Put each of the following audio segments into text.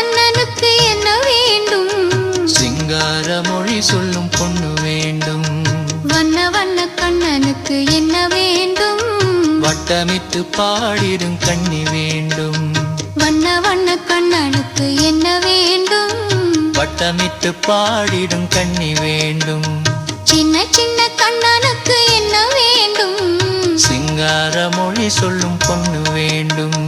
கண்ணனுக்கு என்ன வேண்டும்? சிங்கார மொழி சொல்லும் பொண்ணு வேண்டும். வண்ண வண்ண கண்ணனுக்கு என்ன வேண்டும்? வட்டமிட்டு பாடிடும் கண்ணி வேண்டும். வண்ண வண்ண கண்ணனுக்கு என்ன வேண்டும்? வட்டமிட்டு பாடிடும் கண்ணி வேண்டும். சின்ன சின்ன கண்ணனுக்கு என்ன வேண்டும்? சிங்கார மொழி சொல்லும் பொண்ணு வேண்டும்.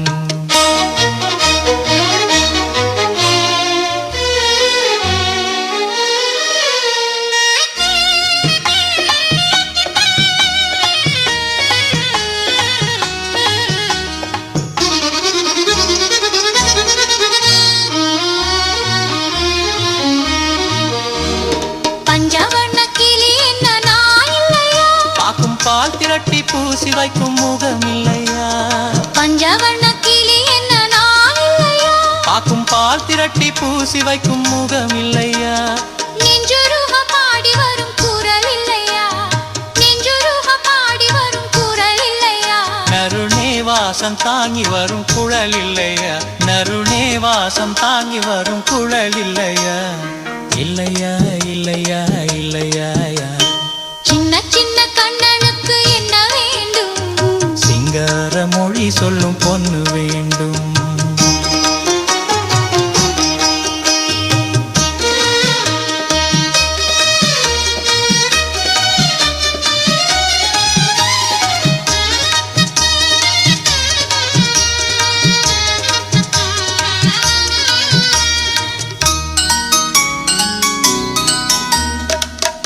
பால் திரட்டி பூசி வைக்கும் முகம் இல்லையா? பஞ்சவண்ண கிளி என்ன நான் இல்லையா? பாக்கும் பால் திரட்டி பூசி வைக்கும் முகம் இல்லையா? நெஞ்சுருக பாடி வரும் குரல் இல்லையா? நெஞ்சுருக பாடி வரும் குரல் இல்லையா? நறுநே வாசம் தாங்கி வரும் குழல் இல்லையா? நறுநே வாசம் தாங்கி வரும் குழல் இல்லையா? இல்லையா இல்லையா இல்லையா? சின்ன சின்ன கண்ணனுக்கு என்ன வேண்டும்? சிங்கார மொழி சொல்லும் பொண்ணு வேண்டும்.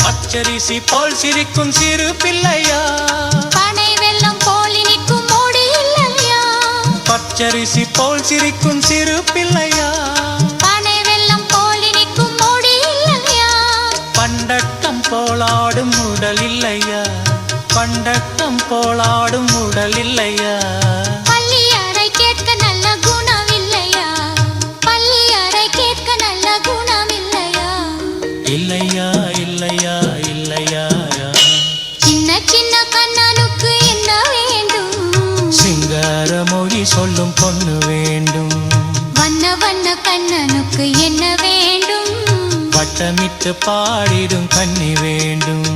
பச்சரிசி போல் சிரிக்கும் சிறு பிள்ளையா? பனை வெல்லம் போல் இனிக்கும் மூடி இல்லையா? பச்சரிசி போல் சிரிக்கும் சிறு பிள்ளையா? பனை வெல்லம் போல் இனிக்கும் மூடி இல்லையா? பண்டட்டம் போலாடும் உடல் இல்லையா? பண்டட்டம் போலாடும் உடல் இல்லையா? பள்ளி அறை கேட்க நல்ல குணம் இல்லையா? பள்ளி அறை கேட்க நல்ல குணம் இல்லையா? இல்லையா இல்லையா இல்லையா? சின்ன சின்ன கண்ணனுக்கு என்ன வேண்டும்? சிங்கார மொழி சொல்லும் பொண்ணு வேண்டும். வண்ண வண்ண கண்ணனுக்கு என்ன வேண்டும்? வட்டமிட்டு பாடிடும் கண்ணி வேண்டும்.